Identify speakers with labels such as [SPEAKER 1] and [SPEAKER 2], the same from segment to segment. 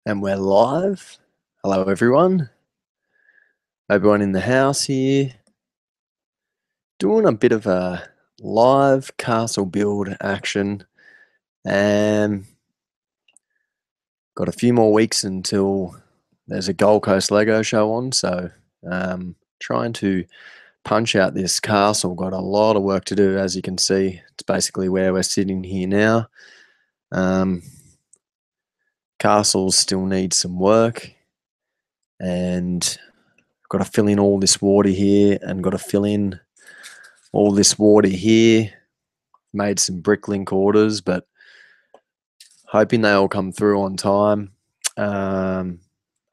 [SPEAKER 1] And we're live. Hello, everyone. Everyone in the house here. Doing a bit of a live castle build action. And got a few more weeks until there's a Gold Coast Lego show on. So trying to punch out this castle. Got a lot of work to do, as you can see. It's basically where we're sitting here now. Castles still need some work. And got to fill in all this water here and got to fill in all this water here. Made some bricklink orders, but hoping they all come through on time.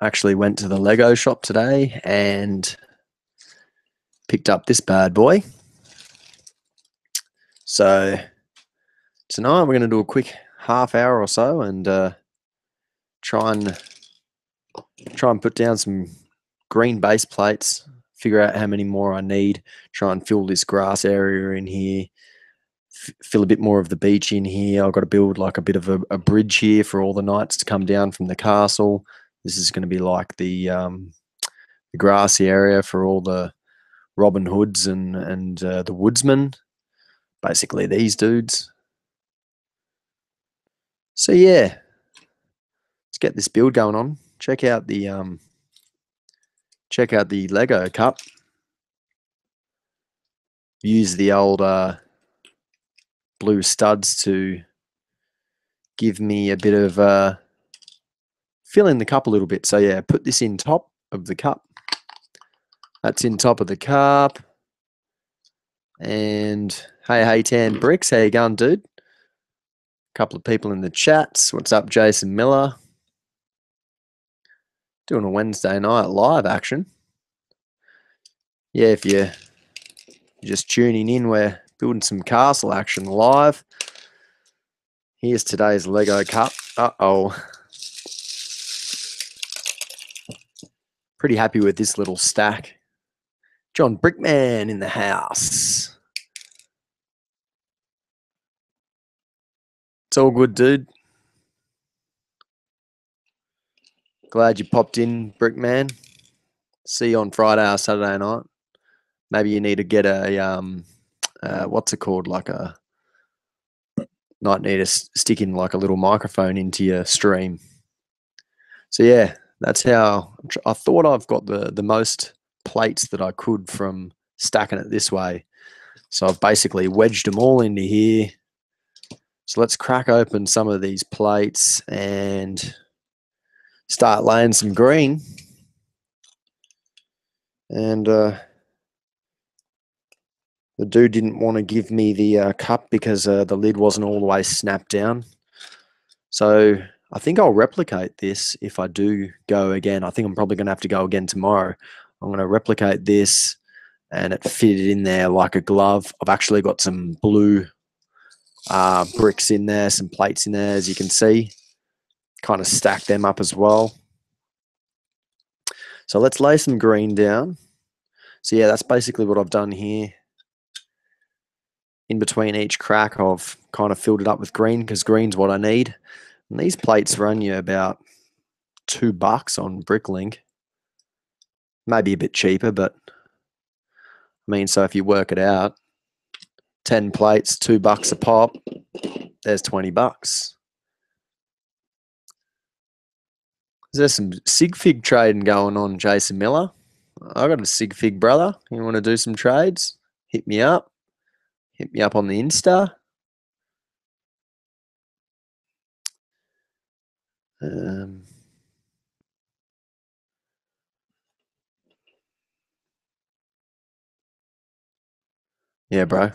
[SPEAKER 1] Actually went to the Lego shop today and picked up this bad boy. So tonight we're going to do a quick half hour or so and try and put down some green base plates, figure out how many more I need, try and fill this grass area in here, fill a bit more of the beach in here. I've got to build like a bit of a bridge here for all the knights to come down from the castle. This is going to be like the grassy area for all the Robin Hoods and the woodsmen, basically these dudes. So yeah, let's get this build going on. Check out the Lego cup. Use the old blue studs to give me a bit of fill in the cup a little bit. So yeah, put this in top of the cup. That's in top of the cup. And hey Tan Bricks, how you going, dude? A couple of people in the chats. What's up, Jason Miller? Doing a Wednesday night live action. Yeah, if you're just tuning in, we're building some castle action live. Here's today's Lego cup. Uh-oh. Pretty happy with this little stack. John Brickman in the house. It's all good, dude. Glad you popped in, Brickman. See you on Friday or Saturday night. Maybe you need to get a what's it called? Like a might need to stick in like a little microphone into your stream. So yeah, that's how I thought I've got the most plates that I could from stacking it this way. So I've basically wedged them all into here. So let's crack open some of these plates and start laying some green. And the dude didn't want to give me the cup because the lid wasn't all the way snapped down. So I think I'll replicate this if I do go again. I think I'm probably going to have to go again tomorrow. I'm going to replicate this and it fitted in there like a glove. I've actually got some blue bricks in there, some plates in there, as you can see. Kind of stack them up as well. So let's lay some green down. So yeah, that's basically what I've done here. In between each crack, I've kind of filled it up with green because green's what I need. And these plates run you about $2 on Bricklink. Maybe a bit cheaper, but I mean, so if you work it out, 10 plates, $2 a pop, there's $20. There's some sig fig trading going on, Jason Miller. I got a sig fig brother. You want to do some trades? Hit me up. Hit me up on the Insta. Yeah, bro.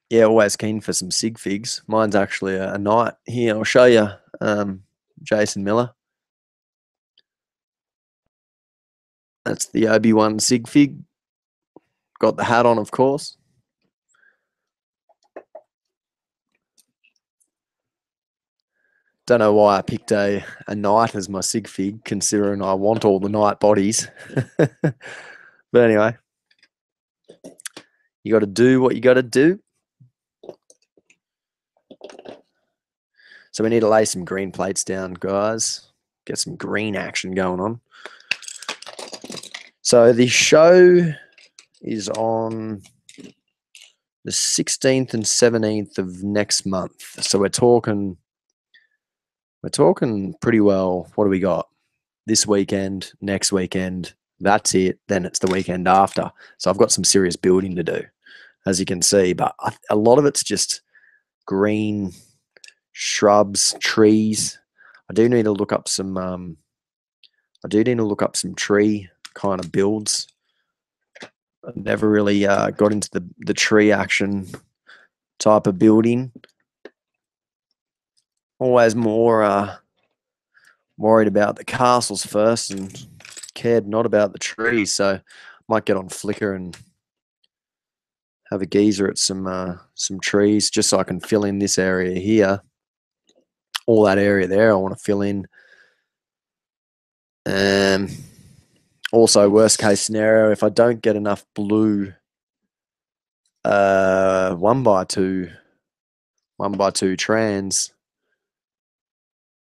[SPEAKER 1] Yeah, always keen for some sig figs. Mine's actually a knight. Here, I'll show you, Jason Miller. That's the Obi-Wan sig fig. Got the hat on, of course. Don't know why I picked a knight as my sig fig, considering I want all the knight bodies. But anyway, you got to do what you got to do. So we need to lay some green plates down, guys. Get some green action going on. So the show is on the 16th and 17th of next month. So we're talking pretty well. What do we got? This weekend, next weekend, that's it. Then it's the weekend after. So I've got some serious building to do, as you can see. But a lot of it's just green shrubs, trees. I do need to look up some. Tree kind of builds. I never really got into the tree action type of building. Always more worried about the castles first and cared not about the trees. So might get on Flickr and have a geezer at some trees just so I can fill in this area here. All that area there I want to fill in. Also, worst case scenario, if I don't get enough blue 1x2 trans,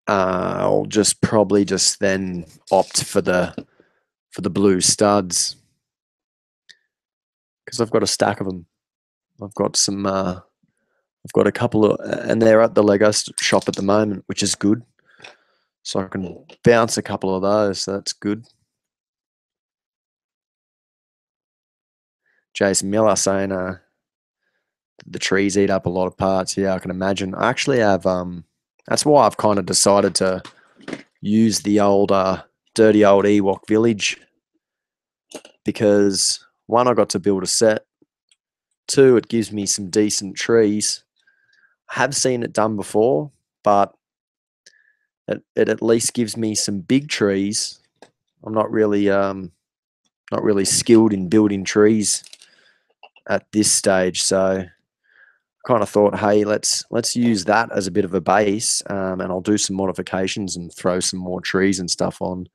[SPEAKER 1] I'll probably then opt for the blue studs because I've got a stack of them. I've got a couple of, and they're at the Lego shop at the moment, which is good. So I can bounce a couple of those. So that's good. Jason Miller saying the trees eat up a lot of parts. Yeah, I can imagine. I actually have that's why I've kind of decided to use the old dirty old Ewok village, because one, I got to build a set. Two, it gives me some decent trees. I have seen it done before, but it at least gives me some big trees. I'm not really skilled in building trees at this stage, so I kind of thought, hey, let's use that as a bit of a base, and I'll do some modifications and throw some more trees and stuff on.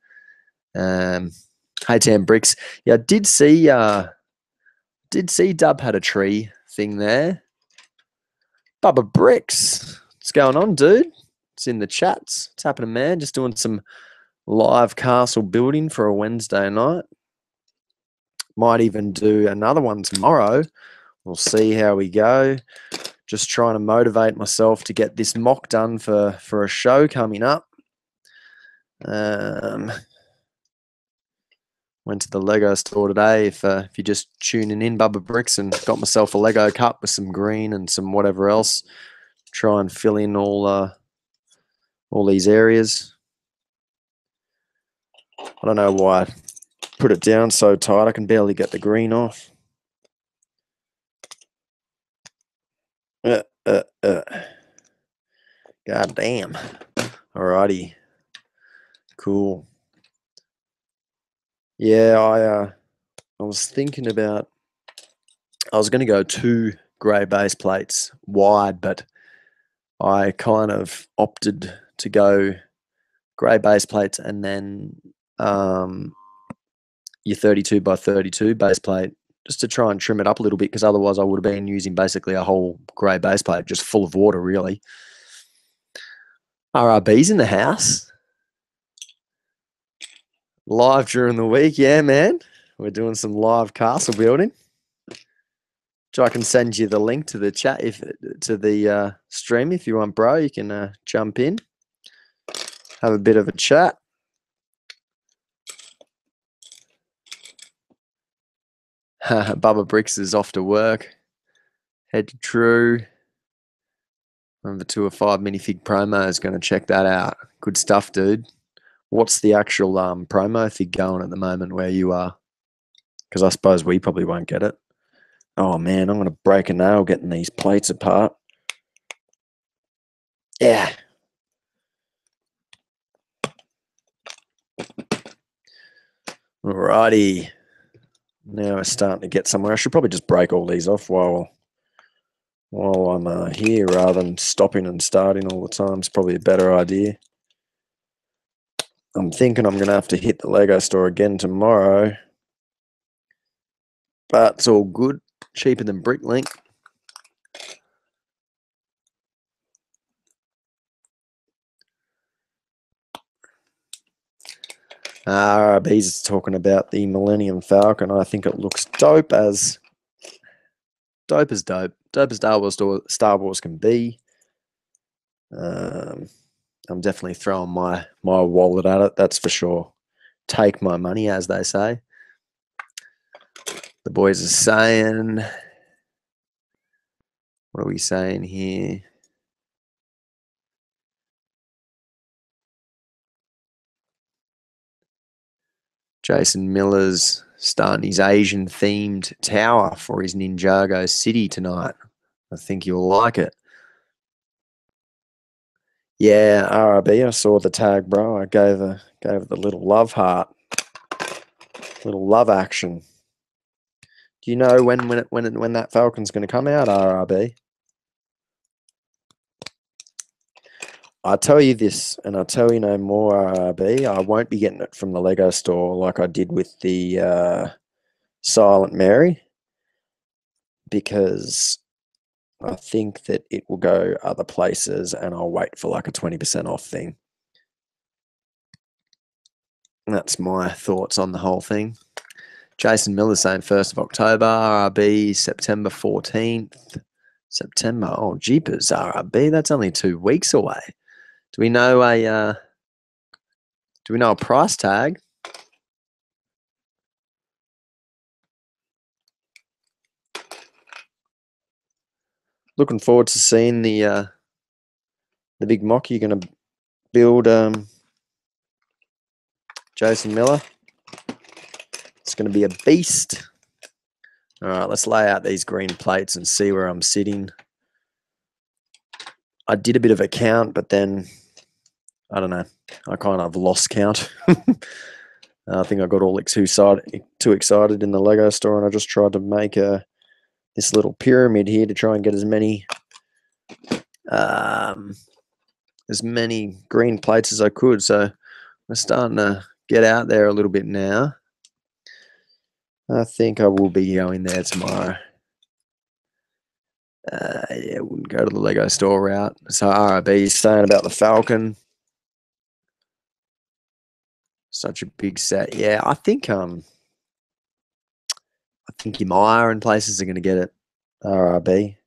[SPEAKER 1] Hey, Tam Bricks, yeah, I did see Dub had a tree thing there. Bubba Bricks, what's going on, dude? It's in the chats. What's happening, man? Just doing some live castle building for a Wednesday night. Might even do another one tomorrow. We'll see how we go. Just trying to motivate myself to get this MOC done for a show coming up. Went to the Lego store today. If you're just tuning in, Bubba Bricks, and got myself a Lego cup with some green and some whatever else. Try and fill in all these areas. I don't know why I put it down so tight. I can barely get the green off. God damn. Alrighty. Cool. Yeah, I was thinking about, I was going to go 2 grey base plates wide, but I kind of opted to go grey base plates and then your 32 by 32 base plate, just to try and trim it up a little bit, because otherwise I would have been using basically a whole grey base plate just full of water, really. RRB's in the house. Live during the week, yeah, man. We're doing some live castle building. So I can send you the link to the chat, to the stream if you want, bro. You can jump in, have a bit of a chat. Bubba Bricks is off to work. Head to True. Number 2 of 5 minifig promo is going to check that out. Good stuff, dude. What's the actual promo fig going at the moment where you are? Because I suppose we probably won't get it. Oh, man, I'm going to break a nail getting these plates apart. Yeah. Alrighty. Now we're starting to get somewhere. I should probably just break all these off while I'm here, rather than stopping and starting all the time. It's probably a better idea. I'm thinking I'm going to have to hit the Lego store again tomorrow. But it's all good. Cheaper than Bricklink. RRB's talking about the Millennium Falcon. I think it looks dope as dope. Dope as Star Wars can be. I'm definitely throwing my wallet at it, that's for sure. Take my money, as they say. The boys are saying, what are we saying here? Jason Miller's starting his Asian-themed tower for his Ninjago City tonight. I think you'll like it. Yeah, RRB, I saw the tag, bro. I gave it the little love heart, little love action. Do you know when that Falcon's going to come out, RRB? I tell you this, and I'll tell you no more, RRB. I won't be getting it from the Lego store like I did with the Silent Mary, because I think that it will go other places, and I'll wait for like a 20% off thing. And that's my thoughts on the whole thing. Jason Miller saying 1st of October, RRB September 14th. September, oh jeepers, RRB, that's only 2 weeks away. Do we know a price tag? Looking forward to seeing the big MOC you're going to build, Jason Miller. It's going to be a beast. All right, let's lay out these green plates and see where I'm sitting. I did a bit of a count, but then, I don't know, I kind of lost count. I think I got all too excited in the Lego store, and I just tried to make this little pyramid here to try and get as many green plates as I could. So we're starting to get out there a little bit now. I think I will be going there tomorrow. Yeah, wouldn't go to the Lego store route. So RIB is saying about the Falcon. Such a big set. Yeah, I think Maya and places are going to get it, RRB.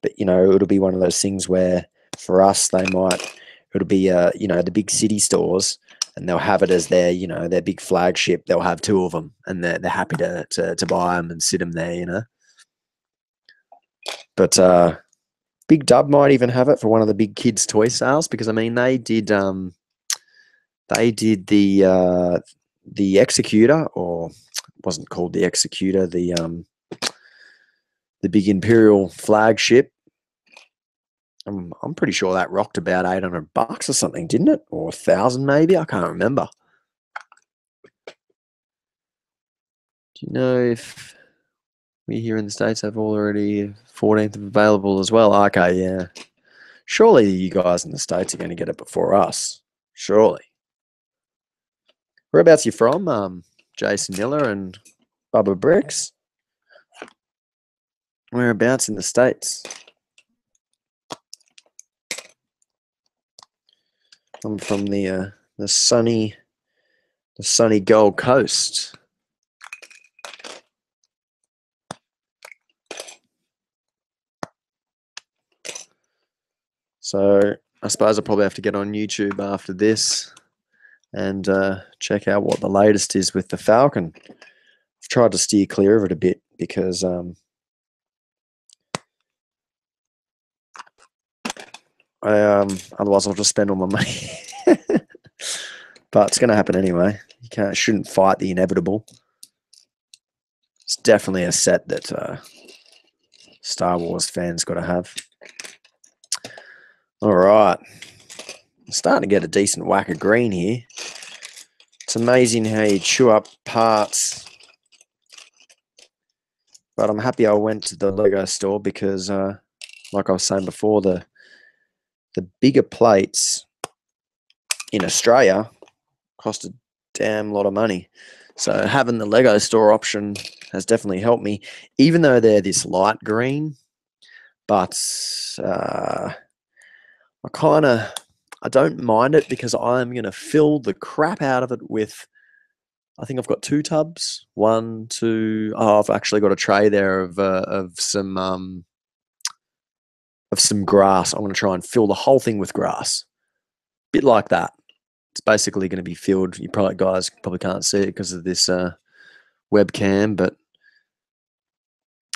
[SPEAKER 1] But, you know, it'll be one of those things where for us, it'll be, you know, the big city stores, and they'll have it as their big flagship. They'll have 2 of them, and they're happy to buy them and sit them there, you know. But Big Dub might even have it for one of the big kids' toy sales, because, I mean, they did the Executor, or it wasn't called the Executor, the big Imperial flagship. I'm pretty sure that rocked about $800 or something, didn't it? Or 1,000 maybe? I can't remember. Do you know if we here in the States have already 14th available as well? Okay, yeah. Surely you guys in the States are going to get it before us. Surely. Whereabouts you from, Jason Miller and Bubba Bricks? Whereabouts in the States? I'm from the sunny Gold Coast. So I suppose I'll probably have to get on YouTube after this and check out what the latest is with the Falcon. I've tried to steer clear of it a bit because otherwise I'll just spend all my money. But it's going to happen anyway. You shouldn't fight the inevitable. It's definitely a set that Star Wars fans got to have. All right. I'm starting to get a decent whack of green here. It's amazing how you chew up parts. But I'm happy I went to the Lego store because, like I was saying before, the bigger plates in Australia cost a damn lot of money. So having the Lego store option has definitely helped me, even though they're this light green. But I don't mind it because I'm going to fill the crap out of it with I think I've got 2 tubs. 1, 2. Oh, I've actually got a tray there of some grass. I'm going to try and fill the whole thing with grass. Bit like that. It's basically going to be filled. You guys probably can't see it because of this webcam, but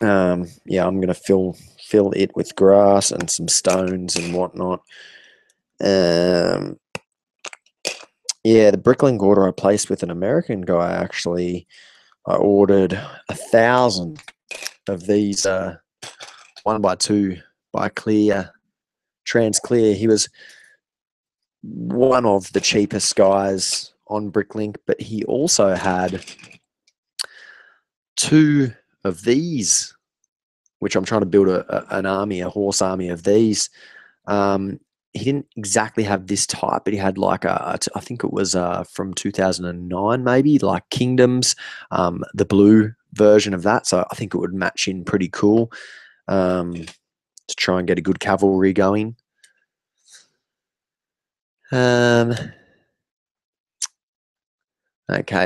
[SPEAKER 1] yeah, I'm going to fill it with grass and some stones and whatnot. Yeah, the bricklink order I placed with an American guy, actually, I ordered 1,000 of these 1x2 by clear, trans clear. He was one of the cheapest guys on Bricklink, but he also had 2 of these, which I'm trying to build an army, a horse army of these. He didn't exactly have this type, but he had like I think it was from 2009, maybe, like Kingdoms, the blue version of that. So I think it would match in pretty cool to try and get a good cavalry going. Okay,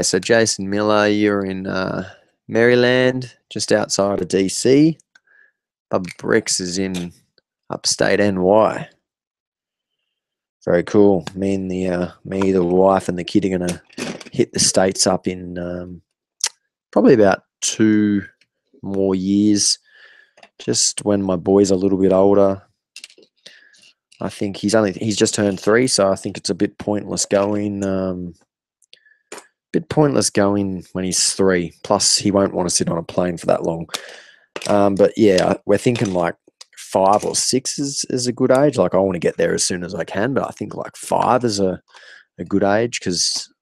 [SPEAKER 1] so Jason Miller, you're in Maryland, just outside of DC. Bubba Bricks is in upstate NY. Very cool. Me, the wife, and the kid are gonna hit the States up in probably about 2 more years. Just when my boy's a little bit older. I think he's just turned 3, so I think it's a bit pointless going. When he's 3. Plus, he won't want to sit on a plane for that long. But yeah, we're thinking like 5 or 6 is a good age. Like, I want to get there as soon as I can, but I think like 5 is a good age because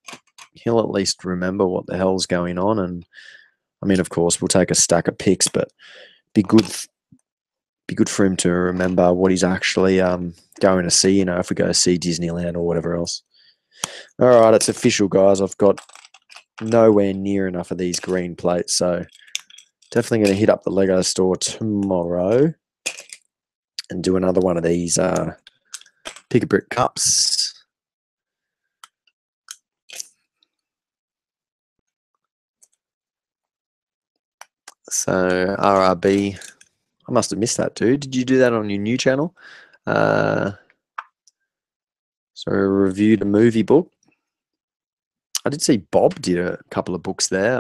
[SPEAKER 1] he'll at least remember what the hell's going on. And I mean, of course, we'll take a stack of pics, but be good for him to remember what he's actually going to see. You know, if we go to see Disneyland or whatever else. All right, it's official, guys. I've got nowhere near enough of these green plates, so definitely going to hit up the Lego store tomorrow and do another one of these pick a brick cups. So RRB, I must have missed that, dude. Did you do that on your new channel? So reviewed a movie book. I did see Bob did a couple of books there.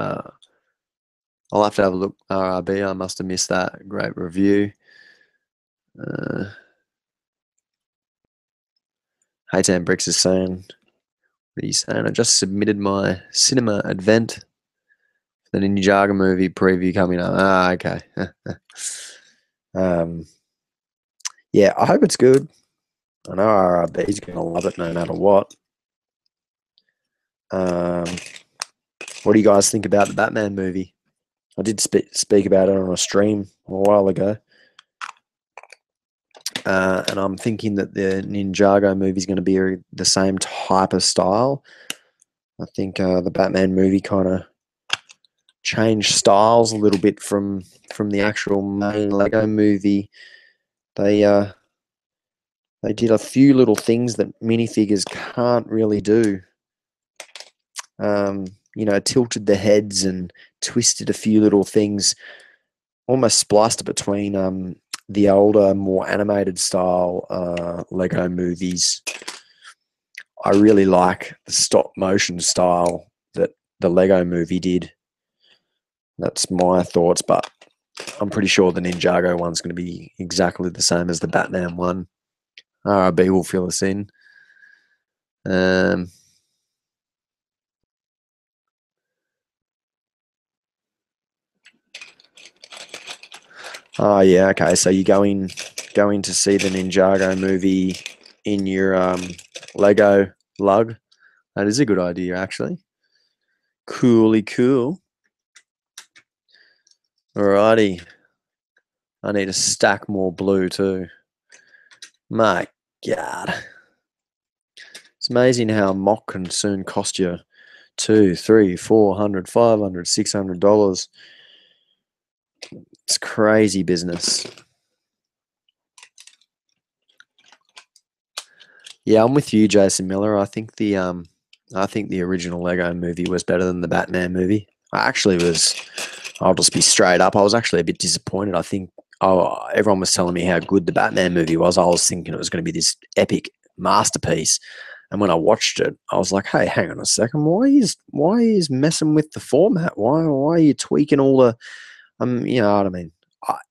[SPEAKER 1] I'll have to have a look. RRB, I must have missed that. Great review. Haytan Bricks is saying, what are you saying? I just submitted my cinema event for the Ninjago movie preview coming up. Okay. Yeah, I hope it's good. I know RRB's going to love it no matter what. What do you guys think about the Batman movie? I did speak about it on a stream a while ago. And I'm thinking that the Ninjago movie is going to be the same type of style. I think the Batman movie kind of changed styles a little bit from the actual main Lego movie. They did a few little things that minifigures can't really do. You know, tilted the heads and twisted a few little things, almost spliced it between the older, more animated style Lego movies. I really like the stop motion style that the Lego movie did. That's my thoughts, but I'm pretty sure the Ninjago one's going to be exactly the same as the Batman one. RRB will fill us in. Oh yeah, okay. So you're going to see the Ninjago movie in your Lego lug. That is a good idea, actually. Coolly cool. Alrighty. I need to stack more blue too. My God. It's amazing how a MOC can soon cost you $200, $300, $400, $500, $600. It's crazy business. Yeah, I'm with you, Jason Miller. I think the I think the original Lego movie was better than the Batman movie. I'll just be straight up, I was actually a bit disappointed. I think everyone was telling me how good the Batman movie was. I was thinking it was going to be this epic masterpiece. And when I watched it, I was like, hey, hang on a second. Why is messing with the format? Why are you tweaking all the, you know what I mean?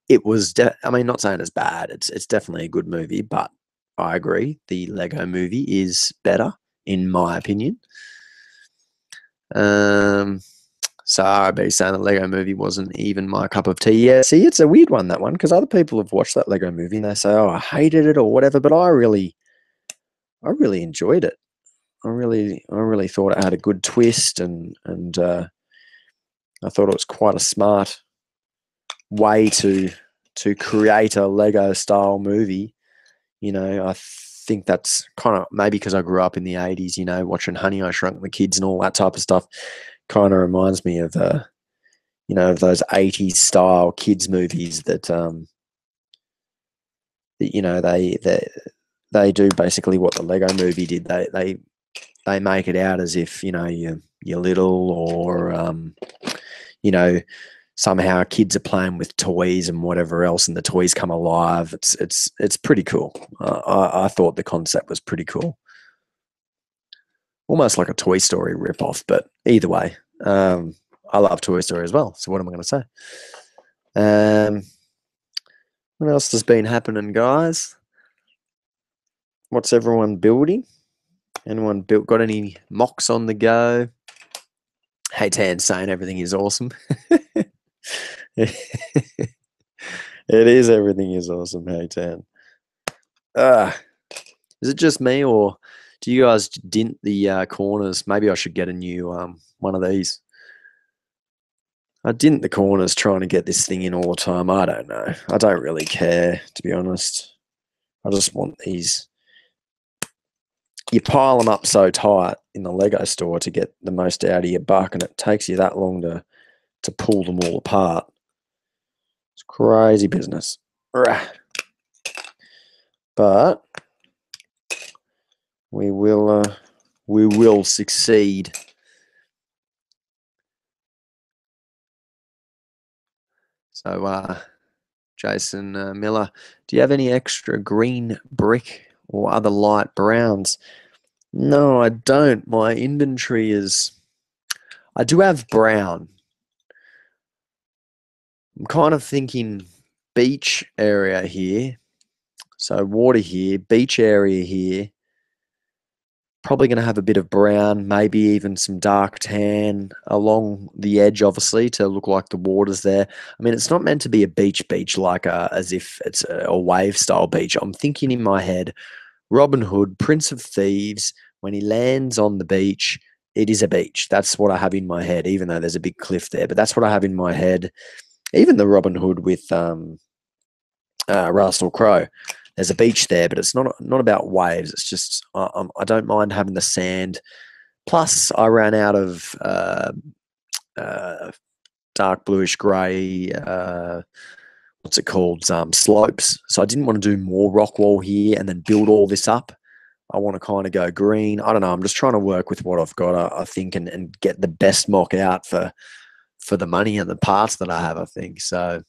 [SPEAKER 1] It was, not saying it's bad. It's definitely a good movie, but I agree. The Lego movie is better, in my opinion. So RB saying the Lego movie wasn't even my cup of tea. Yeah, see, it's a weird one, that one, because other people have watched that Lego movie and they say, oh, I hated it or whatever, but I really enjoyed it. I really thought it had a good twist, and I thought it was quite a smart way to create a Lego style movie. You know, I think that's kind of maybe because I grew up in the 80s, you know, watching Honey, I Shrunk the Kids and all that type of stuff. Kind of reminds me of you know, of those 80s style kids movies that you know, they do basically what the Lego movie did. They make it out as if, you know, you're little, or you know, somehow kids are playing with toys and whatever else, and the toys come alive. It's pretty cool. I thought the concept was pretty cool, almost like a Toy Story ripoff. But either way, I love Toy Story as well. So what am I going to say? What else has been happening, guys? What's everyone building? Anyone got any MOCs on the go? Hey, Tan saying everything is awesome. It is, everything is awesome. Hey, Tan. Is it just me, or do you guys dint the corners? Maybe I should get a new one of these. I didn't the corners trying to get this thing in all the time. I don't know. I don't really care, to be honest. I just want these. You pile them up so tight in the Lego store to get the most out of your buck, and it takes you that long to pull them all apart. It's crazy business. But we will succeed. So, Jason Miller, do you have any extra green brick or other light browns? No, I don't. My inventory is... I do have brown. I'm kind of thinking beach area here. So water here, beach area here. Probably going to have a bit of brown, maybe even some dark tan along the edge, obviously, to look like the water's there. I mean, it's not meant to be a beach like as if it's a wave-style beach. I'm thinking in my head, Robin Hood, Prince of Thieves, when he lands on the beach, it is a beach. That's what I have in my head, even though there's a big cliff there. But that's what I have in my head. Even the Robin Hood with Russell Crowe. There's a beach there, but it's not about waves. It's just I don't mind having the sand. Plus, I ran out of dark bluish grey. What's it called? Slopes. So I didn't want to do more rock wall here and then build all this up. I want to kind of go green. I don't know. I'm just trying to work with what I've got, I think, and get the best MOC out for the money and the parts that I have, I think. So.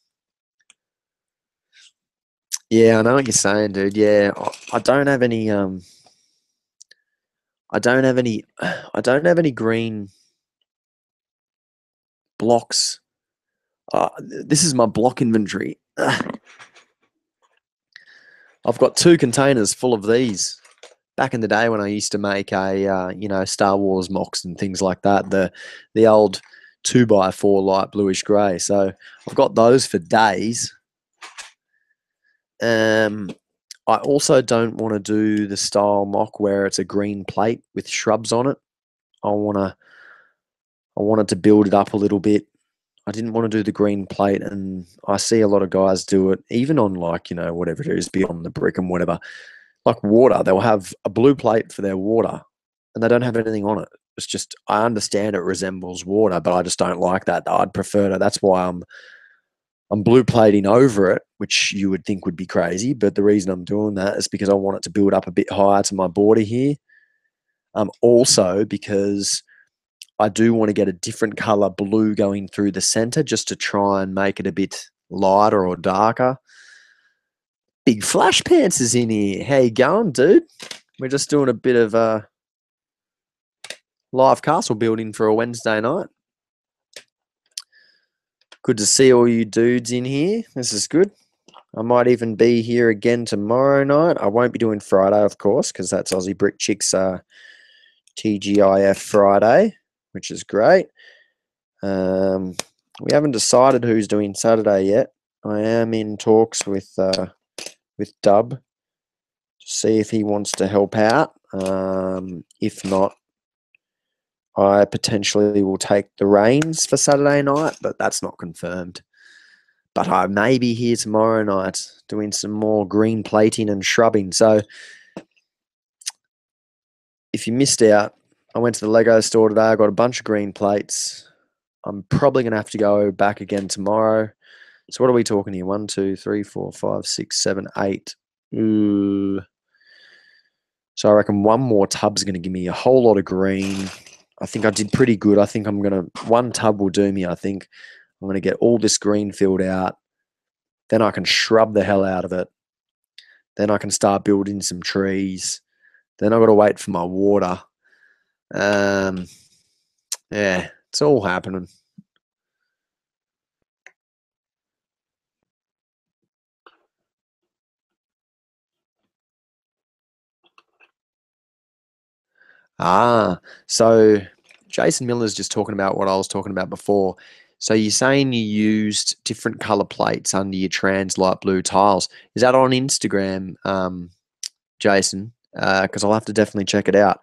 [SPEAKER 1] Yeah, I know what you're saying, dude. Yeah, I don't have any. I don't have any. I don't have any green blocks. This is my block inventory. I've got 2 containers full of these. Back in the day when I used to make a Star Wars MOCs and things like that, the old 2x4 light bluish grey. So I've got those for days. I also don't want to do the style MOC where it's a green plate with shrubs on it. I wanted to build it up a little bit. I didn't want to do the green plate, and I see a lot of guys do it, even on whatever it is, beyond the brick and whatever. Like water, they'll have a blue plate for their water, and they don't have anything on it. It's just, I understand it resembles water, but I just don't like that. I'd prefer to. That's why I'm blue plating over it, which you would think would be crazy. But the reason I'm doing that is because I want it to build up a bit higher to my border here. Also because I do want to get a different color blue going through the center just to try and make it a bit lighter or darker. Big Flash Pants is in here. How you going, dude? We're just doing a bit of live castle building for a Wednesday night. Good to see all you dudes in here. This is good. I might even be here again tomorrow night. I won't be doing Friday, of course, because that's Aussie Brick Chicks TGIF Friday, which is great. We haven't decided who's doing Saturday yet. I am in talks with Dub to see if he wants to help out. If not, I potentially will take the reins for Saturday night, but that's not confirmed. But I may be here tomorrow night doing some more green plating and shrubbing. So if you missed out, I went to the Lego store today. I got a bunch of green plates. I'm probably going to have to go back again tomorrow. So what are we talking here? 1, 2, 3, 4, 5, 6, 7, 8. Ooh. So I reckon one more tub's going to give me a whole lot of green. I think I did pretty good. I think one tub will do me, I think. I'm going to get all this green filled out. Then I can shrub the hell out of it. Then I can start building some trees. Then I've got to wait for my water. Yeah, it's all happening. So Jason Miller's just talking about what I was talking about before. So you're saying you used different color plates under your trans light blue tiles. Is that on Instagram, Jason? Because I'll have to definitely check it out.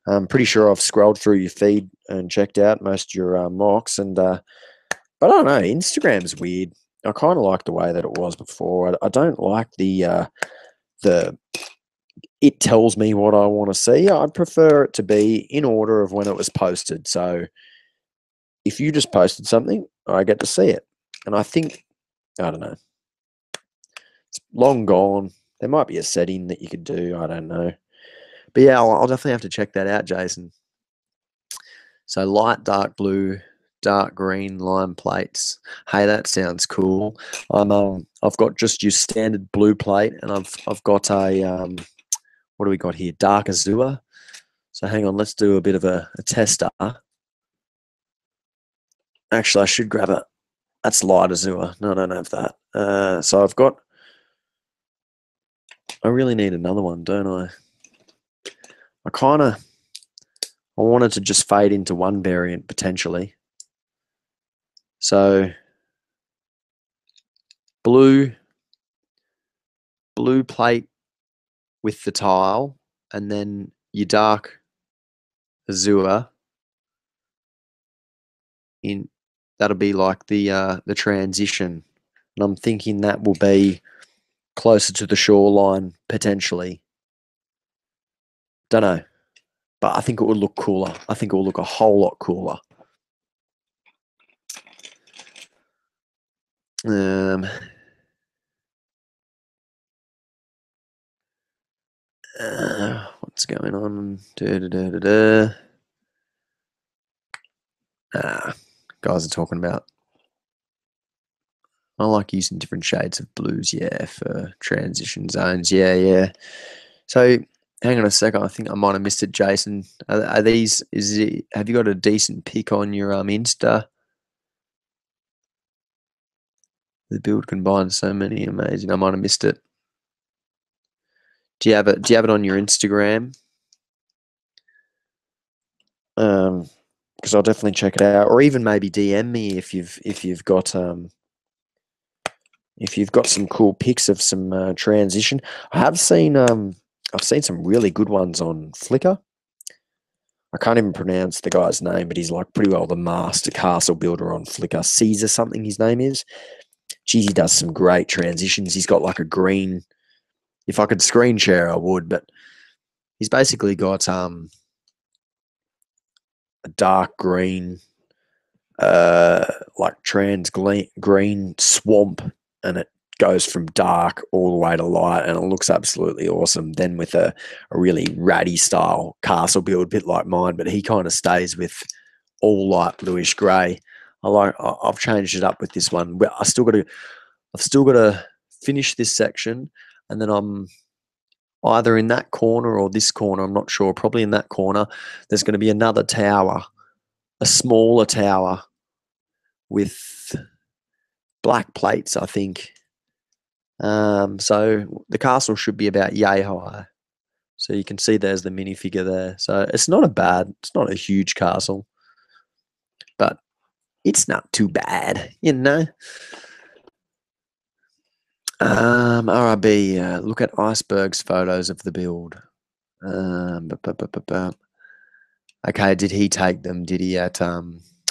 [SPEAKER 1] I'm pretty sure I've scrolled through your feed and checked out most of your MOCs, but I don't know. Instagram's weird. I kind of like the way that it was before. I don't like the it tells me what I want to see. I'd prefer it to be in order of when it was posted. So if you just posted something, I get to see it. And I think, I don't know, it's long gone. There might be a setting that you could do. I don't know. But yeah, I'll definitely have to check that out, Jason. So light, dark blue, dark green lime plates. Hey, that sounds cool. I've got just your standard blue plate, and I've got a what do we got here? Dark azure. So hang on, let's do a bit of a tester. Actually, I should grab it. That's light azure. No, I don't have that. So I really need another one, don't I? I wanted to just fade into one variant potentially. So blue plate with the tile, and then your dark azure in. That'll be like the transition, and I'm thinking that will be closer to the shoreline potentially. Don't know, but I think it would look cooler. I think it will look a whole lot cooler. What's going on? Guys are talking about. I like using different shades of blues, yeah, for transition zones. Yeah. So hang on a second. I think I might have missed it, Jason. Are these? Have you got a decent pic on your Insta? The build combines so many amazing. I might have missed it. Do you have it on your Instagram? Because I'll definitely check it out, or even maybe DM me if you've got some cool pics of some transition. I've seen some really good ones on Flickr. I can't even pronounce the guy's name, but he's like pretty well the master castle builder on Flickr. Caesar something his name is. Geez, he does some great transitions. He's got like a green. If I could screen share, I would, but he's basically got a dark green, like green swamp, and it goes from dark all the way to light, and it looks absolutely awesome. Then with a really ratty style castle build, a bit like mine, but he kind of stays with all light bluish grey. I've changed it up with this one. I've still got to finish this section, and then I'm either in that corner or this corner. I'm not sure. Probably in that corner. There's going to be another tower, a smaller tower with black plates, I think. So the castle should be about yay high. So you can see there's the minifigure there. So it's not a huge castle, but it's not too bad, you know. RIB, look at Iceberg's photos of the build. Okay, did he take them? Did he at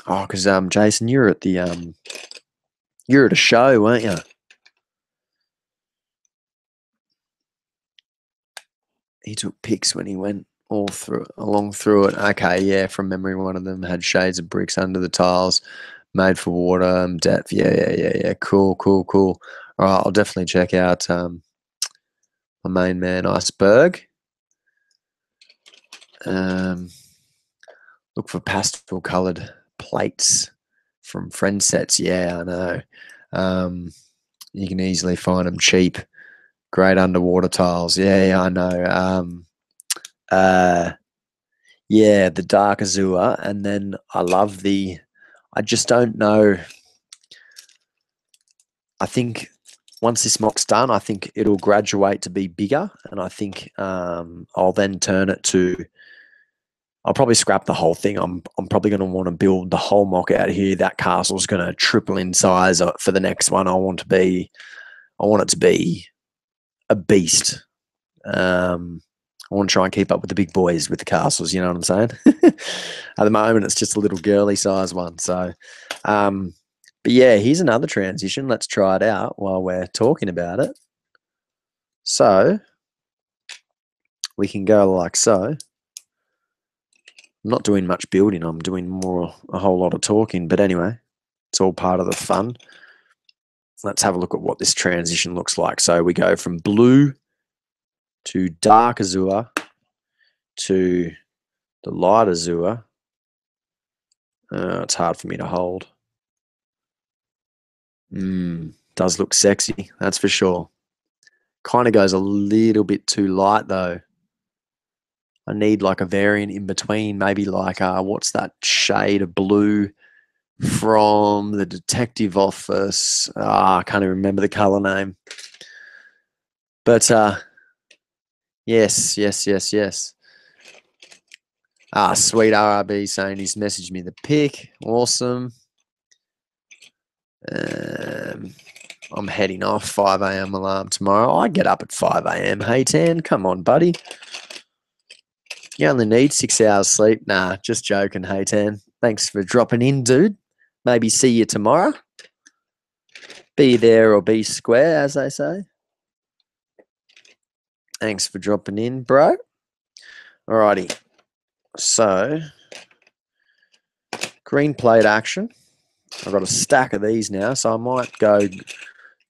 [SPEAKER 1] because Jason, you're at a show, weren't you? He took pics when he went along through it. Okay, yeah, from memory, one of them had shades of bricks under the tiles, made for water depth. Yeah. Cool. All right, I'll definitely check out my main man Iceberg. Look for pastel coloured plates from friend sets. Yeah, I know. You can easily find them cheap. Great underwater tiles. Yeah, I know. Yeah, the dark azure, and then I love I just don't know. I think once this mock's done, I think it'll graduate to be bigger, and I think I'll then turn it to. I'll probably scrap the whole thing. I'm probably going to want to build the whole mock out here. That castle's going to triple in size for the next one. I want it to be a beast. I want to try and keep up with the big boys with the castles. You know what I'm saying? At the moment, it's just a little girly size one. So, but yeah, here's another transition. Let's try it out while we're talking about it. So we can go like so. I'm not doing much building. I'm doing a whole lot of talking. But anyway, it's all part of the fun. Let's have a look at what this transition looks like. So we go from blue to dark azure to the light azure. It's hard for me to hold. Does look sexy, that's for sure. Kind of goes a little bit too light though. I need like a variant in between, maybe like what's that shade of blue from the Detective Office? I can't even remember the color name. But yes. Sweet RRB saying he's messaged me the pic. Awesome. I'm heading off. 5 a.m. alarm tomorrow. I get up at 5 a.m. Hey, Tan, come on, buddy. You only need 6 hours sleep. Nah, just joking. Hey, Tan. Thanks for dropping in, dude. Maybe see you tomorrow. Be there or be square, as they say. Thanks for dropping in, bro. Alrighty. So, green plate action. I've got a stack of these now, so I might go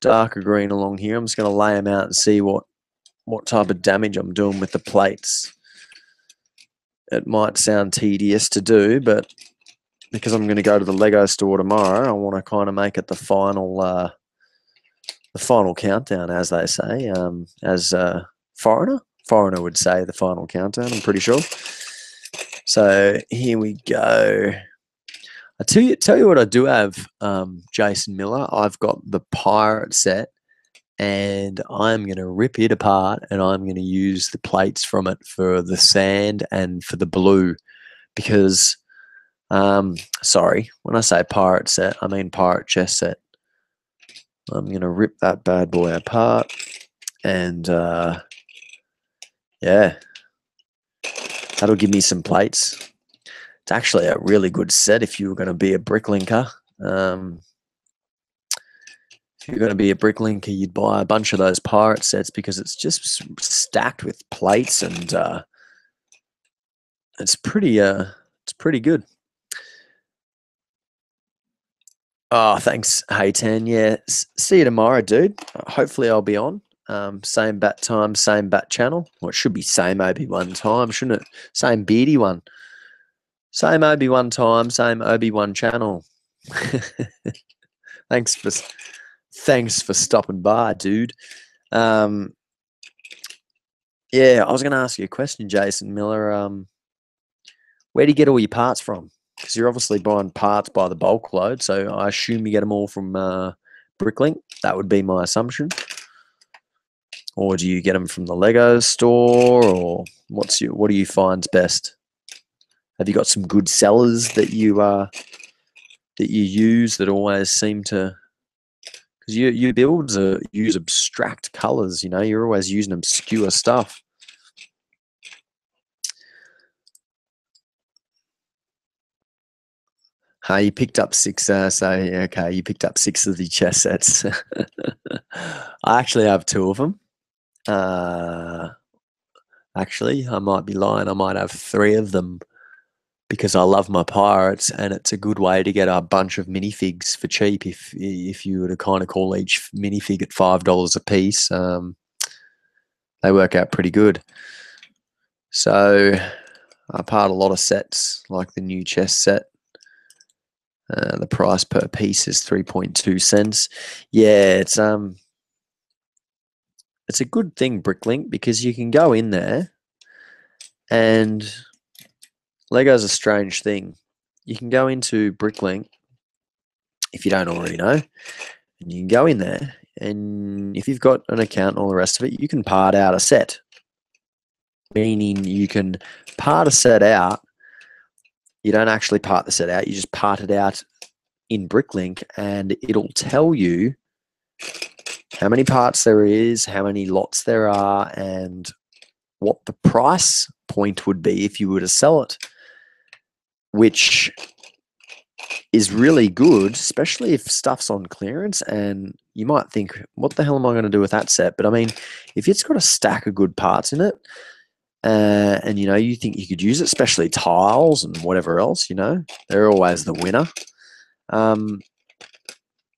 [SPEAKER 1] darker green along here. I'm just going to lay them out and see what type of damage I'm doing with the plates. It might sound tedious to do, but because I'm going to go to the Lego store tomorrow, I want to kind of make it the final countdown, as they say. As a foreigner would say the final countdown, I'm pretty sure. So here we go. I tell you what I do have, Jason Miller. I've got the pirate set, and I'm going to rip it apart, and I'm going to use the plates from it for the sand and for the blue, because, sorry, when I say pirate set, I mean pirate chess set. I'm going to rip that bad boy apart, and yeah, that'll give me some plates. It's actually a really good set if you were going to be a bricklinker. If you're going to be a bricklinker, you'd buy a bunch of those pirate sets because it's just stacked with plates, and it's pretty good. Oh, thanks. Hey, Tan. Yeah, see you tomorrow, dude. Hopefully, I'll be on. Same bat time, same bat channel. Well, it should be same Obi-Wan time, shouldn't it? Same beardy one. Same Obi-Wan time, same Obi-Wan channel. thanks for thanks for stopping by, dude. Yeah, I was going to ask you a question, Jason Miller. Where do you get all your parts from? Because you're obviously buying parts by the bulk load, so I assume you get them all from Bricklink. That would be my assumption. Or do you get them from the Lego store, or what do you find's best? Have you got some good sellers that you use that always seem to? Because your builds use abstract colors. You know, you're always using obscure stuff. Hey, you picked up six. Okay, you picked up six of the chess sets. I actually have two of them. Actually, I might be lying. I might have three of them because I love my pirates, and it's a good way to get a bunch of minifigs for cheap. If you were to kind of call each minifig at $5 a piece, they work out pretty good. So I part a lot of sets, like the new chess set. The price per piece is 3.2 cents. Yeah, it's a good thing, Bricklink, because you can go in there, and Lego's a strange thing. You can go into Bricklink, if you don't already know, and you can go in there, and if you've got an account and all the rest of it, you can part out a set. Meaning you can part a set out. You don't actually part the set out, you just part it out in Bricklink, and it'll tell you how many parts there is, how many lots there are, and what the price point would be if you were to sell it, which is really good, especially if stuff's on clearance. And you might think, what the hell am I going to do with that set? But I mean, if it's got a stack of good parts in it, and you think you could use it, especially tiles and whatever else, they're always the winner.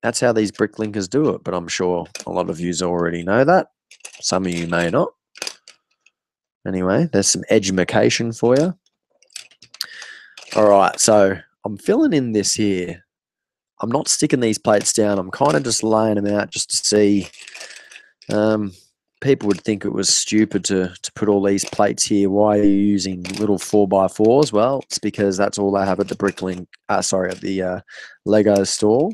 [SPEAKER 1] That's how these bricklinkers do it, but I'm sure a lot of you already know that. Some of you may not. Anyway, there's some edumacation for you. All right, so I'm filling in this here. I'm not sticking these plates down. I'm kind of just laying them out just to see. People would think it was stupid to put all these plates here. Why are you using little 4x4s? Well, it's because that's all they have at the Bricklink. At the Lego store.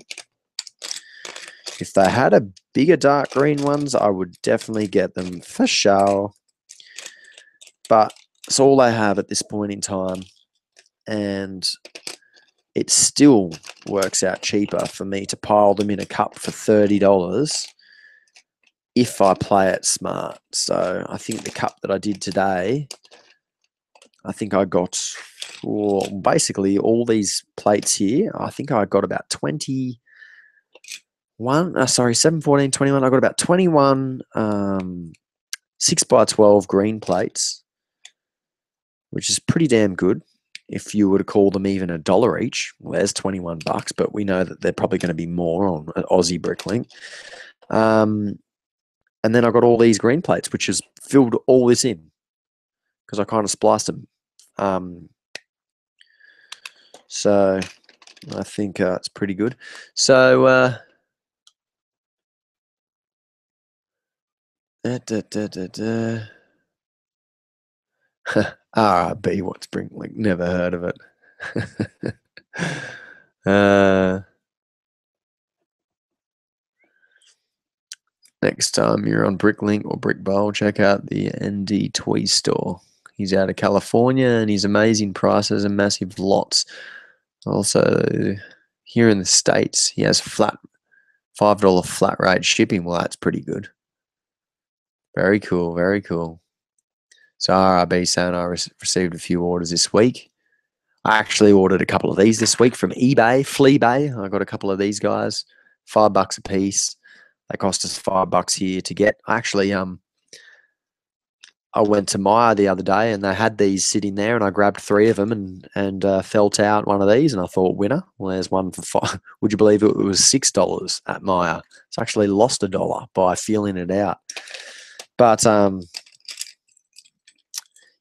[SPEAKER 1] If they had a bigger dark green ones, I would definitely get them for sure. But it's all they have at this point in time, and it still works out cheaper for me to pile them in a cup for $30 if I play it smart. So I think the cup that I did today, I think I got basically all these plates here. I think I got about 7, 14, 21. I got about 21 6x12 green plates, which is pretty damn good. If you were to call them even $1 each, well, there's $21, but we know that they're probably going to be more on Aussie Bricklink. And then I got all these green plates, which has filled all this in because I kind of spliced them. So I think it's pretty good. So RRB, what's Bricklink? Never heard of it. Next time you're on Bricklink or Brick Bowl, check out the ND Toy Store. He's out of California, and he's amazing prices and massive lots. Also, here in the States, he has flat $5 flat rate shipping. Well, that's pretty good. Very cool, very cool. So RRB saying I received a few orders this week. I actually ordered a couple of these this week from eBay, Fleabay. I got a couple of these guys, $5 a piece. They cost us $5 here to get. I I went to Myer the other day and they had these sitting there, and I grabbed 3 of them and felt out one of these, and I thought, winner. Well, there's one for 5. Would you believe it was $6 at Myer? It's actually lost $1 by feeling it out. But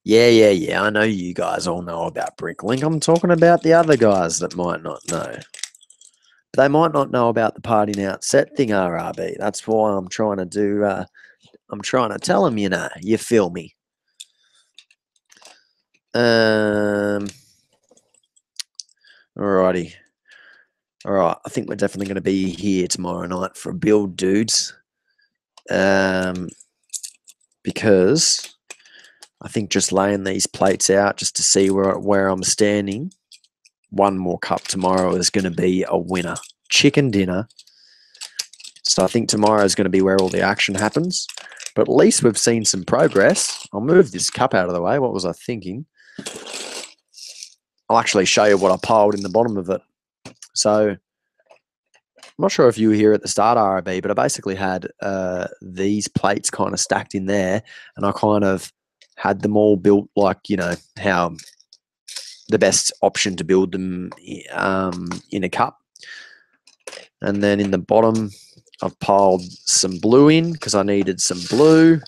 [SPEAKER 1] yeah. I know you guys all know about Bricklink. I'm talking about the other guys that might not know. They might not know about the parting out set thing, RRB. That's why I'm trying to do. I'm trying to tell them, you feel me. Alrighty. All right. I think we're definitely going to be here tomorrow night for a build, dudes. Because I think just laying these plates out just to see where I'm standing. One more cup tomorrow is going to be a winner. Chicken dinner. So I think tomorrow is going to be where all the action happens. But at least we've seen some progress. I'll move this cup out of the way. What was I thinking? I'll actually show you what I piled in the bottom of it. So I'm not sure if you were here at the start, RIB, but I basically had these plates kind of stacked in there, and I kind of had them all built like, how the best option to build them in a cup. And then in the bottom, I've piled some blue in because I needed some blue.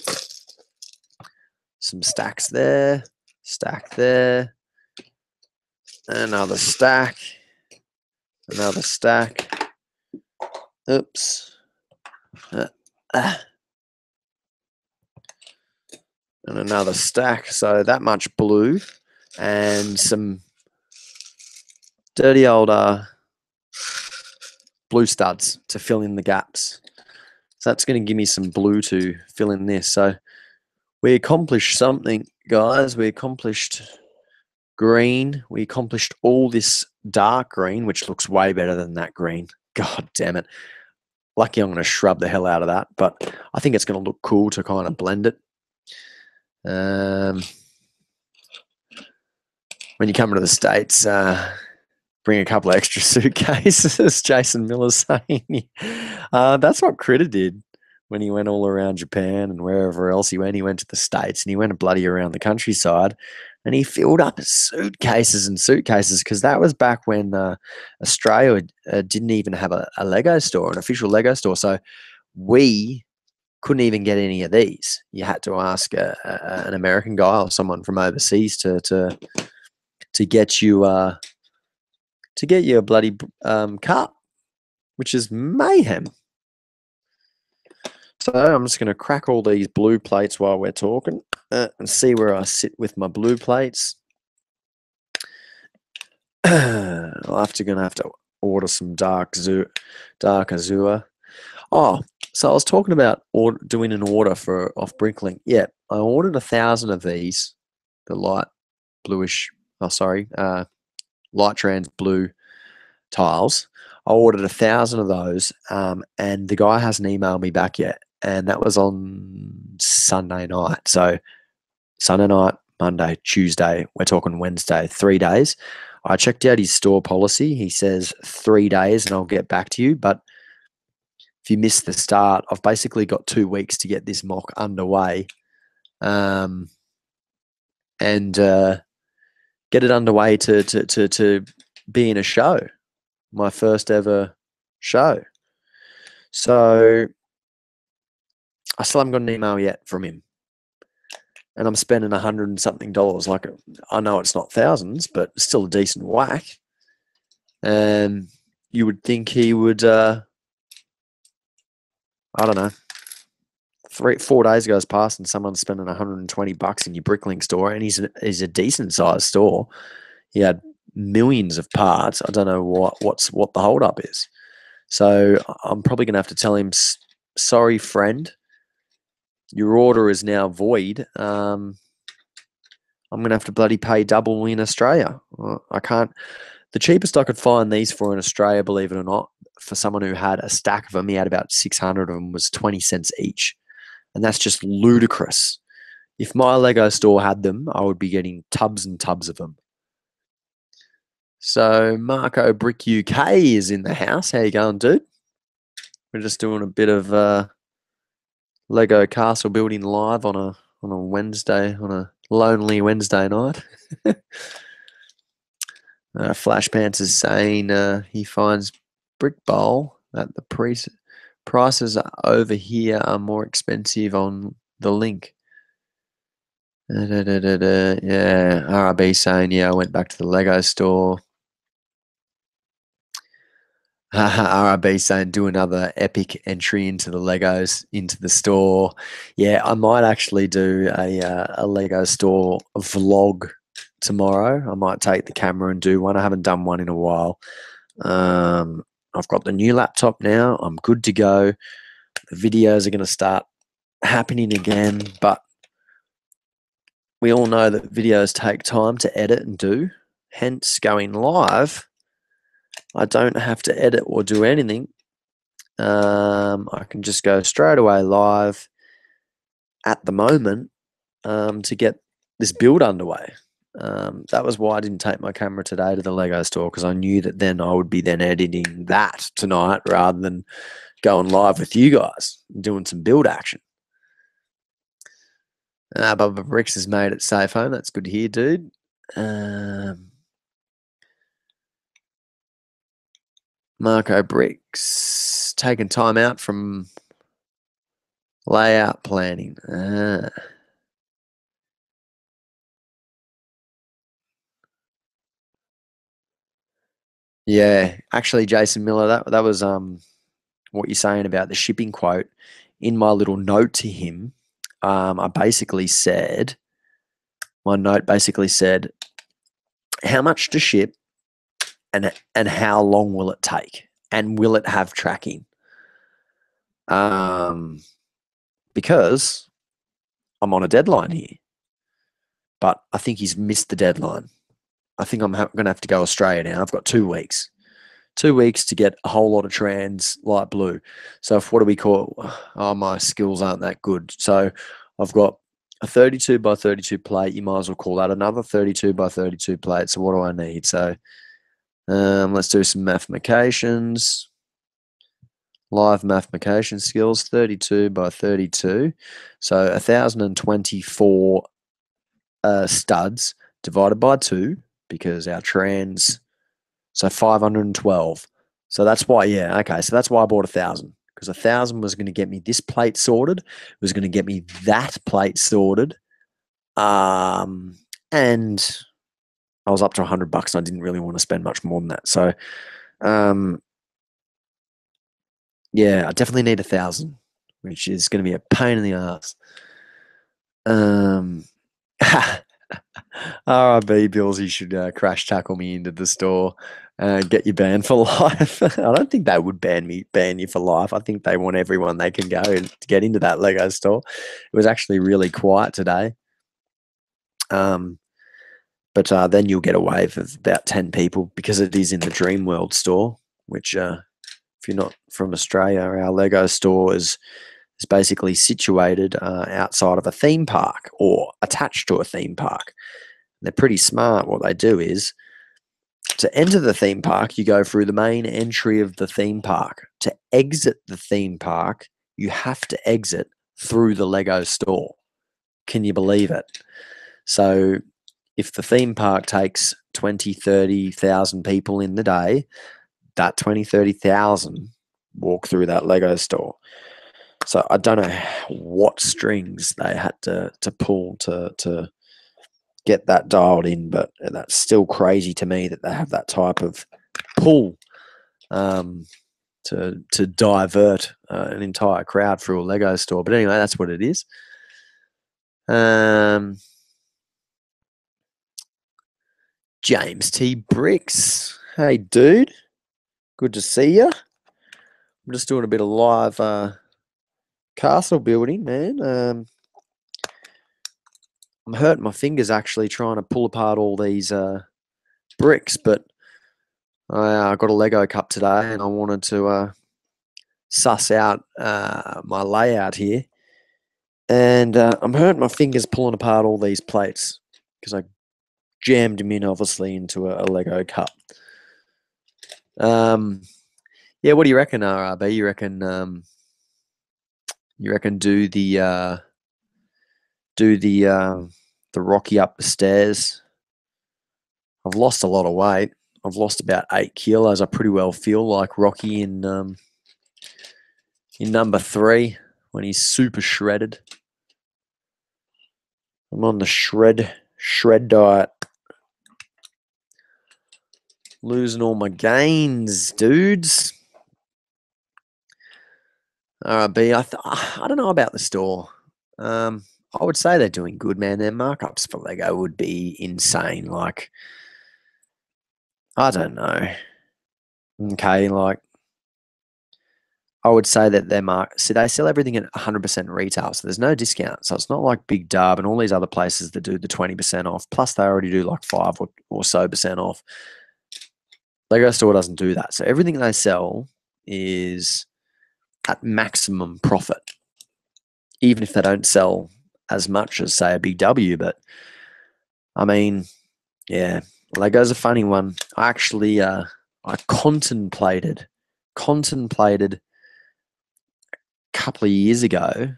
[SPEAKER 1] Some stacks there, stack there, another stack, another stack. Oops. And another stack. So that much blue and some dirty old blue studs to fill in the gaps. So that's going to give me some blue to fill in this. So we accomplished something, guys. We accomplished green. We accomplished all this dark green, which looks way better than that green. God damn it. Lucky I'm going to shrub the hell out of that, but I think it's going to look cool to kind of blend it. When you come to the States, bring a couple of extra suitcases, Jason Miller's saying. That's what Critter did when he went all around Japan and wherever else he went. He went to the States and he went bloody around the countryside, and he filled up suitcases and suitcases, because that was back when Australia didn't even have a Lego store, an official Lego store. So we couldn't even get any of these. You had to ask an American guy or someone from overseas to get you a bloody cup, which is mayhem. So I'm just going to crack all these blue plates while we're talking and see where I sit with my blue plates. I'm going to have to order some dark azure. Oh, so I was talking about doing an order off Bricklink. Yeah, I ordered 1,000 of these, the light bluish. Light trans blue tiles. I ordered 1,000 of those, and the guy hasn't emailed me back yet. And that was on Sunday night. So Sunday night, Monday, Tuesday, we're talking Wednesday, 3 days. I checked out his store policy. He says 3 days and I'll get back to you. But if you missed the start, I've basically got 2 weeks to get this MOC underway. And get it underway to be in a show, my first ever show. So I still haven't got an email yet from him, and I'm spending $100 and something. Like, I know it's not thousands, but still a decent whack. And you would think he would, I don't know, 4 days goes past and someone's spending $120 in your Bricklink store, and he's a decent sized store. He had millions of parts. I don't know what the hold up is. So I'm probably going to have to tell him, sorry, friend, your order is now void. I'm going to have to bloody pay double in Australia. I can't. The cheapest I could find these for in Australia, believe it or not, for someone who had a stack of them, he had about 600 of them, was 20 cents each. And that's just ludicrous. If my Lego store had them, I would be getting tubs and tubs of them. So Marco Brick UK is in the house. How you going, dude? We're just doing a bit of Lego castle building live on on a Wednesday, on a lonely Wednesday night. Flash Pants is saying he finds Brick Bowl that the prices over here are more expensive on the link. Yeah, RRB saying, yeah, I went back to the Lego store. RRB saying, do another epic entry into the Legos into the store. Yeah, I might actually do a Lego store vlog tomorrow. I might take the camera and do one. I haven't done one in a while. I've got the new laptop now. I'm good to go. The videos are going to start happening again, but we all know that videos take time to edit and do. Hence, going live, I don't have to edit or do anything. I can just go straight away live at the moment to get this build underway. That was why I didn't take my camera today to the Lego store, because I knew that then I would be then editing that tonight rather than going live with you guys, doing some build action. Bubba Bricks has made it safe home. That's good to hear, dude. Marco Bricks taking time out from layout planning. Yeah, actually, Jason Miller, that was what you're saying about the shipping quote. In my little note to him, I basically said, my note basically said, how much to ship and how long will it take? And will it have tracking? Because I'm on a deadline here. But I think he's missed the deadline. I think I'm going to have to go Australia now. I've got 2 weeks. 2 weeks to get a whole lot of trans light blue. So if, what do we call it? Oh, my skills aren't that good. So I've got a 32 by 32 plate. You might as well call that another 32 by 32 plate. So what do I need? So let's do some mathematications. Live mathematication skills, 32 by 32. So 1,024 studs divided by 2, because our trans, so 512. So that's why, yeah, okay. So that's why I bought 1,000, because 1,000 was going to get me this plate sorted. It was going to get me that plate sorted. And I was up to $100 and I didn't really want to spend much more than that. So, yeah, I definitely need 1,000, which is going to be a pain in the ass. RIB Bills, you should crash tackle me into the store and get you banned for life. I don't think they would ban you for life. I think they want everyone they can go to get into that Lego store. It was actually really quiet today. But then you'll get a wave of about 10 people, because it is in the Dream World store, which if you're not from Australia, our Lego store is basically situated outside of a theme park or attached to a theme park. They're pretty smart. What they do is, to enter the theme park, you go through the main entry of the theme park. To exit the theme park, you have to exit through the Lego store. Can you believe it? So if the theme park takes 20, 30,000 people in the day, that 20, 30,000 walk through that Lego store. So I don't know what strings they had to pull to get that dialed in, but that's still crazy to me that they have that type of pull to divert an entire crowd through a Lego store. But anyway, that's what it is. James T. Bricks. Hey, dude. Good to see you. I'm just doing a bit of live castle building, man. I'm hurting my fingers actually trying to pull apart all these bricks, but I got a Lego cup today and I wanted to suss out my layout here. And I'm hurting my fingers pulling apart all these plates because I jammed them in, obviously, into a Lego cup. Yeah, what do you reckon, RRB? You reckon do do the Rocky up the stairs. I've lost a lot of weight. I've lost about 8 kilos. I pretty well feel like Rocky in number 3 when he's super shredded. I'm on the shred diet. Losing all my gains, dudes. All right, B. I don't know about the store. I would say they're doing good, man. Their markups for Lego would be insane. Like, I don't know. Okay, like, I would say that see, they sell everything at 100% retail, so there's no discount. So it's not like Big Dub and all these other places that do the 20% off. Plus, they already do like 5 or so percent off. Lego store doesn't do that. So everything they sell is at maximum profit, even if they don't sell as much as, say, a Big W. But I mean, yeah, Lego's a funny one. I actually, I contemplated a couple of years ago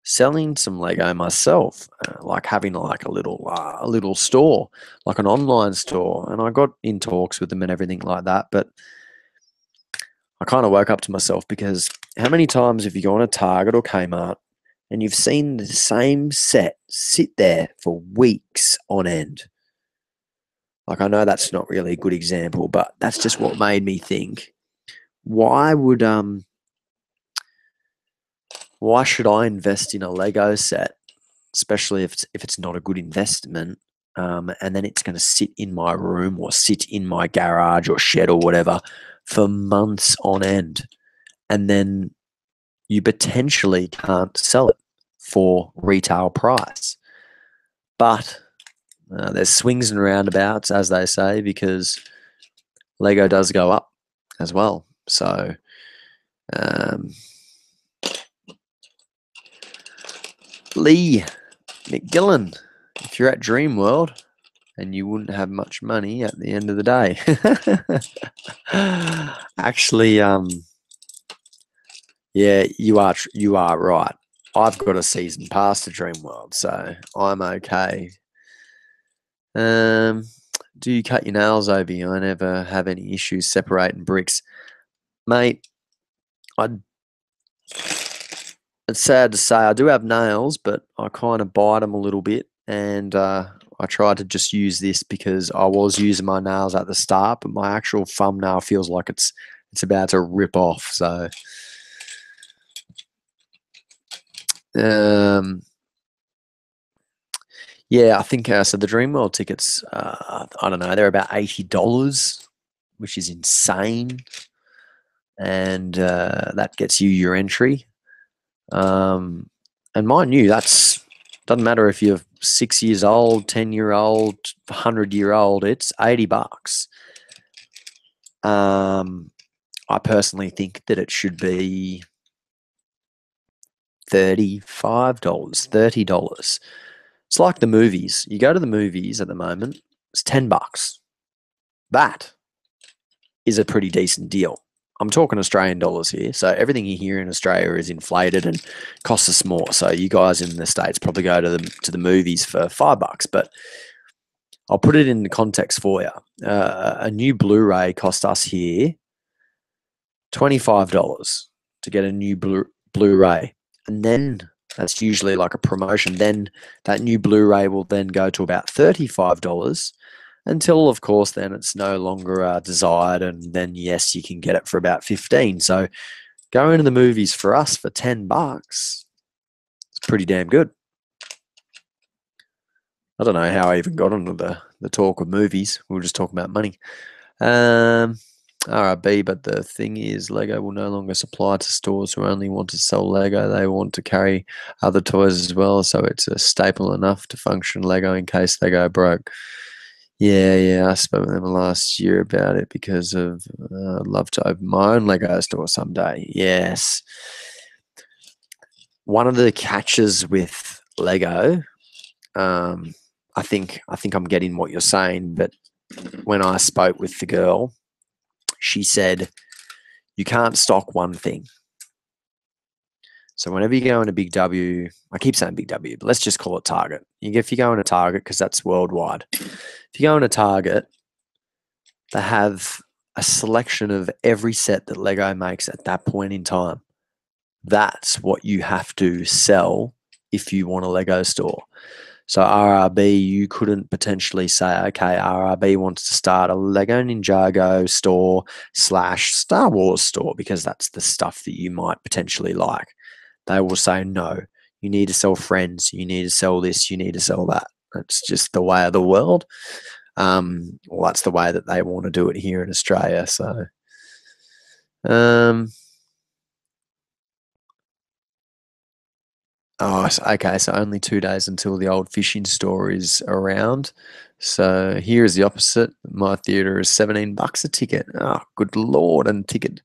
[SPEAKER 1] selling some Lego myself, like having like a little store, like an online store, and I got in talks with them and everything like that. But I kind of woke up to myself, because how many times have you gone to Target or Kmart and you've seen the same set sit there for weeks on end? Like, I know that's not really a good example, but that's just what made me think, why should I invest in a Lego set, especially if it's not a good investment, and then it's going to sit in my room or sit in my garage or shed or whatever for months on end, and then you potentially can't sell it for retail price. But there's swings and roundabouts, as they say, because Lego does go up as well. So Lee McGillen, if you're at Dream World, and you wouldn't have much money at the end of the day. Actually, yeah, you are right. I've got a season pass to Dream World, so I'm okay. Do you cut your nails, Obi? I never have any issues separating bricks. Mate, it's sad to say I do have nails, but I kind of bite them a little bit, and I tried to just use this because I was using my nails at the start, but my actual thumbnail feels like it's about to rip off. So, yeah, I think so. The Dreamworld tickets, I don't know, they're about $80, which is insane, and that gets you your entry. And mind you, doesn't matter if you're 6 years old, 10-year-old, 100-year-old. It's $80. I personally think that it should be $35, $30. It's like the movies. You go to the movies at the moment, it's $10. That is a pretty decent deal. I'm talking Australian dollars here. So everything you hear in Australia is inflated and costs us more. So you guys in the States probably go to the movies for $5. But I'll put it in the context for you. A new Blu-ray cost us here $25 to get a new Blu-ray. And then that's usually like a promotion. Then that new Blu-ray will then go to about $35 until, of course, then it's no longer desired. And then, yes, you can get it for about $15. So going to the movies for us for $10, it's pretty damn good. I don't know how I even got onto the talk of movies. We were just talking about money. RRB, but the thing is, Lego will no longer supply to stores who only want to sell Lego. They want to carry other toys as well, so it's a staple enough to function Lego in case they go broke. Yeah, I spoke with them last year about it because of I'd love to open my own Lego store someday. Yes. One of the catches with Lego, I think I'm getting what you're saying, but when I spoke with the girl, she said, you can't stock one thing. So whenever you go into Big W, I keep saying Big W, but let's just call it Target. If you go into Target, because that's worldwide, if you go into Target, they have a selection of every set that Lego makes at that point in time. That's what you have to sell if you want a Lego store. So RRB, you couldn't potentially say, okay, RRB wants to start a Lego Ninjago store / Star Wars store, because that's the stuff that you might potentially like. They will say, no, you need to sell Friends, you need to sell this, you need to sell that. That's just the way of the world. Well, that's the way that they want to do it here in Australia. So, oh, okay. So only 2 days until the old fishing store is around. So here is the opposite. My theatre is $17 a ticket. Oh, good lord! And ticket,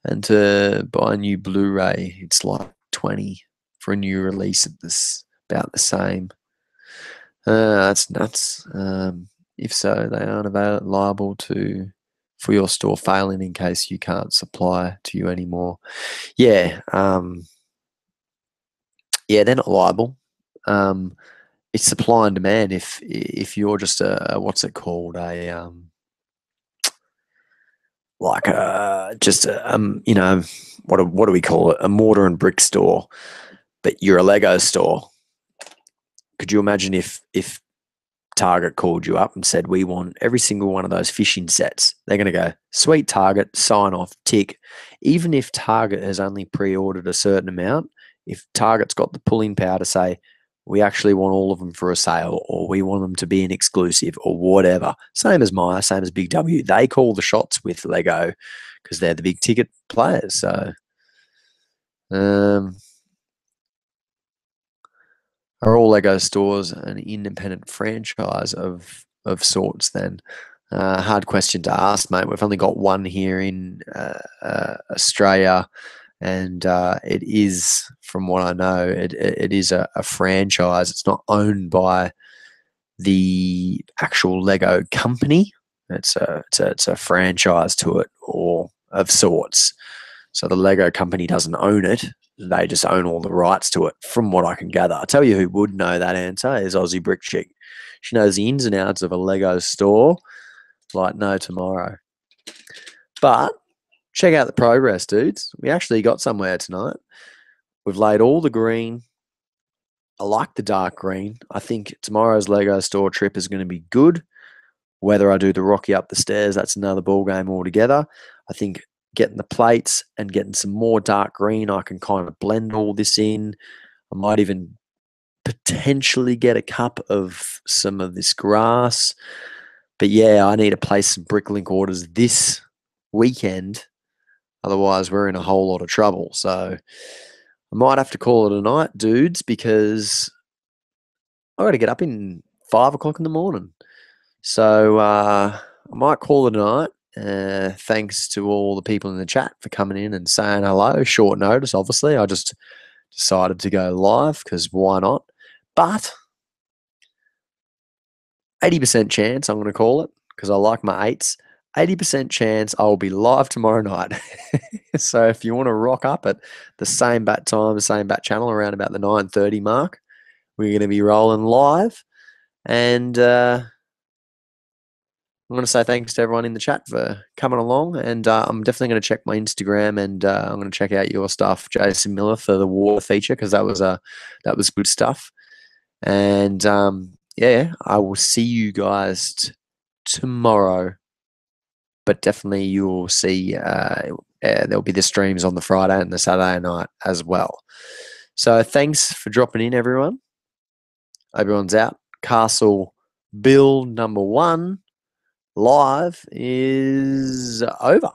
[SPEAKER 1] and to buy a new Blu-ray, it's like 20 for a new release at this, about the same. That's nuts. If so, they aren't liable for your store failing in case you can't supply to you anymore. Yeah. Yeah, they're not liable. It's supply and demand. If you're just a what's it called, a like just a what do we call it, a mortar and brick store, but you're a Lego store. Could you imagine if Target called you up and said, we want every single one of those fishing sets? They're going to go, sweet, Target, sign off, tick. Even if Target has only pre-ordered a certain amount, if Target's got the pulling power to say, we actually want all of them for a sale, or we want them to be an exclusive, or whatever. Same as Myer, same as Big W. They call the shots with Lego because they're the big ticket players. So, are all Lego stores an independent franchise of sorts then? Hard question to ask, mate. We've only got one here in Australia, and it is, from what I know, it is a franchise. It's not owned by the actual Lego company. It's a franchise to it, or of sorts. So the Lego company doesn't own it. They just own all the rights to it, from what I can gather. I'll tell you who would know that answer is Aussie Brick Chick. She knows the ins and outs of a Lego store like no tomorrow. But check out the progress, dudes. We actually got somewhere tonight. We've laid all the green. I like the dark green. I think tomorrow's Lego store trip is going to be good. Whether I do the Rocky up the stairs, that's another ball game altogether. I think getting the plates and getting some more dark green, I can kind of blend all this in. I might even potentially get a cup of some of this grass. But yeah, I need to place some Bricklink orders this weekend. Otherwise, we're in a whole lot of trouble. So I might have to call it a night, dudes, because I got to get up in 5 o'clock in the morning. So I might call it a night. Thanks to all the people in the chat for coming in and saying hello. Short notice, obviously. I just decided to go live because why not? But 80% chance, I'm going to call it, because I like my 8s. 80% chance I will be live tomorrow night. So if you want to rock up at the same bat time, the same bat channel, around about the 9:30 mark, we're going to be rolling live. And I'm going to say thanks to everyone in the chat for coming along. And I'm definitely going to check my Instagram, and I'm going to check out your stuff, Jason Miller, for the water feature, because that was good stuff. And yeah, I will see you guys tomorrow. But definitely you will see there'll be the streams on the Friday and the Saturday night as well. So thanks for dropping in, everyone. Everyone's out. Castle build number 1 live is over.